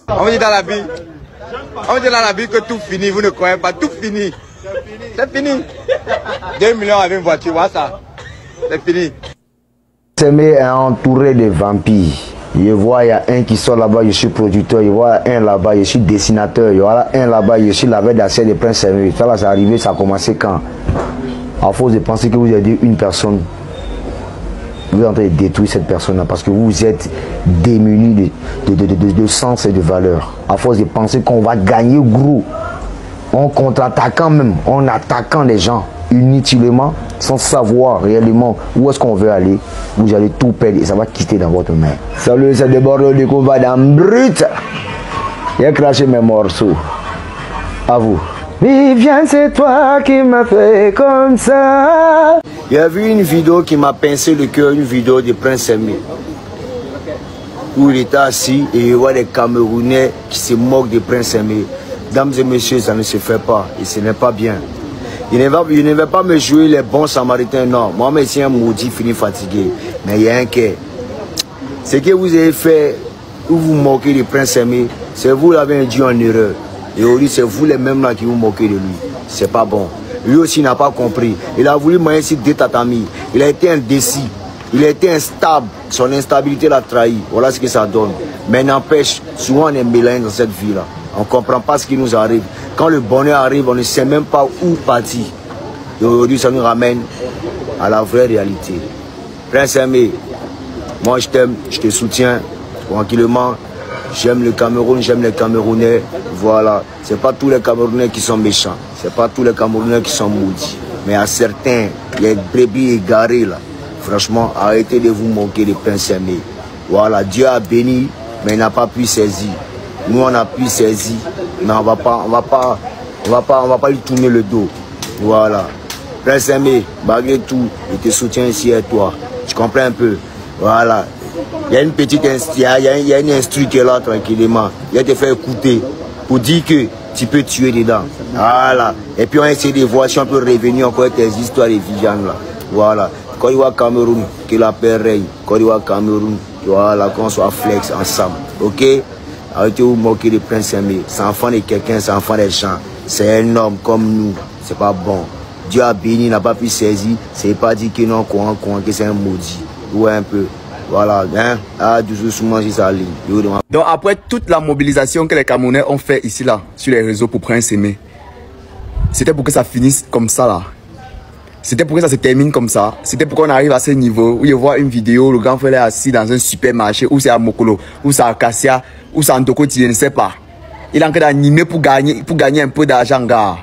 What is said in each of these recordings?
On dit dans la vie, que tout finit, vous ne croyez pas, tout finit. C'est fini. 2 millions avec une voiture, voilà ça. C'est fini. Semé est entouré de vampires. Je vois, il y a un qui sort là-bas, je suis producteur. Je vois un là-bas, je suis dessinateur. Il y a un là-bas, je suis la veille d'Assiette de Prince Semé. Ça là, c'est arrivé, ça a commencé quand? À force de penser que vous avez une personne, vous êtes en train de détruire cette personne-là parce que vous êtes démunis de sens et de valeur. À force de penser qu'on va gagner gros, en contre-attaquant même, en attaquant les gens inutilement, sans savoir réellement où est-ce qu'on veut aller, vous allez tout perdre et ça va quitter dans votre main. Salut, c'est Bordeaux de combat dans brut. J'ai craché mes morceaux. À vous. Viviane, c'est toi qui m'as fait comme ça. Il y a vu une vidéo qui m'a pincé le cœur, une vidéo de Prince Semé, où il était assis et il voit des Camerounais qui se moquent de Prince Semé. Dames et messieurs, ça ne se fait pas et ce n'est pas bien. Il ne va pas me jouer les bons samaritains, non. Moi, je suis un maudit fini fatigué. Mais il y a un quai. Ce que vous avez fait, où vous moquez de Prince Semé, c'est vous l'avez induit en erreur. Et aujourd'hui, c'est vous les mêmes là qui vous moquez de lui. C'est pas bon. Lui aussi n'a pas compris. Il a voulu m'aider sur deux tatamis. Il a été indécis. Il a été instable. Son instabilité l'a trahi. Voilà ce que ça donne. Mais n'empêche, souvent on est mélangé dans cette vie-là. On ne comprend pas ce qui nous arrive. Quand le bonheur arrive, on ne sait même pas où partir. Et aujourd'hui, ça nous ramène à la vraie réalité. Prince Semé, moi je t'aime, je te soutiens tranquillement. J'aime le Cameroun, j'aime les Camerounais. Voilà. Ce n'est pas tous les Camerounais qui sont méchants. Ce n'est pas tous les Camerounais qui sont maudits. Mais à certains, il y a des brebis égarés là. Franchement, arrêtez de vous moquer de Prince Semé. Voilà, Dieu a béni, mais il n'a pas pu saisir. Nous, on a pu saisir, mais on va pas lui tourner le dos. Voilà. Prince Semé, malgré tout, je te soutiens ici à toi. Tu comprends un peu? Voilà. Il y a une petite instru, il y a une instru qui est là tranquillement. Il va te faire écouter pour dire que tu peux tuer dedans. Voilà. Et puis on essaie de voir si on peut revenir encore tes histoires de Viviane là. Voilà. Quand il voit Cameroun, que la paix règne. Quand il voit Cameroun, voilà, qu'on soit flex ensemble. Ok? Arrêtez de vous moquer de Prince Semé. C'est enfant de quelqu'un, c'est enfant des gens. C'est un homme comme nous. C'est pas bon. Dieu a béni, n'a pas pu saisir. C'est pas dit que non, que c'est un maudit. Ouais, un peu. Voilà, hein. Ah, doucement, j'ai sa ligne. Donc après toute la mobilisation que les Camerounais ont fait ici là, sur les réseaux pour Prince Semé, c'était pour que ça finisse comme ça là. C'était pour que ça se termine comme ça. C'était pour qu'on arrive à ce niveau où je vois une vidéo, le grand frère est assis dans un supermarché, où c'est à Mokolo, où c'est à Kassia, où c'est à Ndokoti, je ne sais pas. Il est en train d'animer pour gagner un peu d'argent, gars.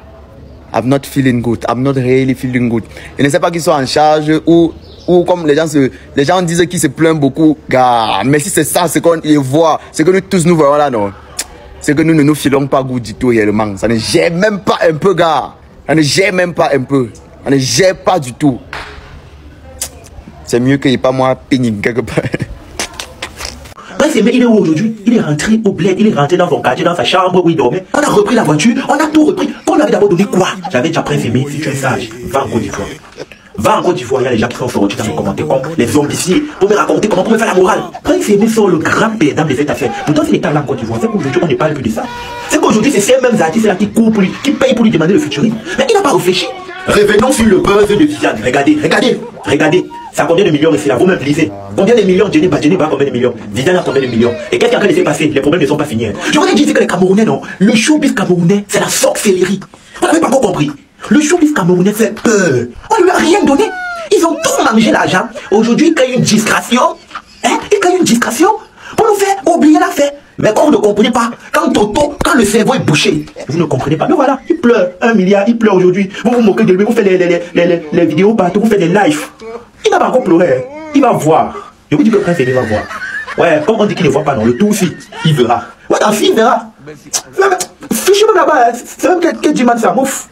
I'm not feeling good. I'm not really feeling good. Je ne sais pas qui sont en charge ou comme les gens disent qu'ils se plaignent beaucoup, gars. Mais si c'est ça, c'est qu'on y voit, c'est que nous tous nous voyons là, non. C'est que nous ne nous filons pas goût du tout réellement. Ça ne gère même pas un peu, gars. Ça ne gère même pas un peu. On ne gère pas du tout. C'est mieux qu'il n'y ait pas moi ping quelque part. Prince Semé, il est où aujourd'hui? Il est rentré au bled, il est rentré dans son quartier, dans sa chambre où il dormait. On a repris la voiture, on a tout repris. On lui avait d'abord donné quoi? J'avais déjà Prince Semé, si tu es sage, va en Côte d'Ivoire. Va en Côte d'Ivoire, il y a les gens qui sont sortis dans les commentaires comme les zombiciers pour me raconter comment on peut faire la morale. Prince Semé sont le grand perdant de cette affaire. Pourtant, c'est l'état là en Côte d'Ivoire. C'est qu'aujourd'hui, on ne parle plus de ça. C'est qu'aujourd'hui, c'est ces mêmes artistes là qui courent pour lui, qui payent pour lui demander le featuring. Mais il n'a pas réfléchi. Revenons sur le buzz de Viviane. Regardez. Ça a combien de millions ici là? Vous-même lisez. Combien de millions? Jenny a combien de millions? Viviane a combien de millions? Et qu'est-ce qui est en train de se passer? Les problèmes ne sont pas finis. Je voudrais dire que les Camerounais, non. Le showbiz camerounais, c'est la sorcellerie. Vous n'avez pas encore compris. Le showbiz camerounais fait peur. On ne lui a rien donné. Ils ont tout mangé l'argent. Aujourd'hui, il crée une discrétion. Il crée une discrétion pour nous faire oublier l'affaire. Mais quand vous ne comprenez pas, quand le cerveau est bouché, vous ne comprenez pas. Mais voilà, il pleure. 1 milliard, il pleure aujourd'hui. Vous vous moquez de lui, vous faites les vidéos partout, vous faites des lives. Il n'a pas encore pleuré. Il va voir. Je vous dis que Prince Semé va voir. Ouais, comme on dit qu'il ne voit pas, non, le tout aussi, il verra. Ouais, dans le film, il verra. Fichez même là-bas, c'est même que Diman ça mouffe.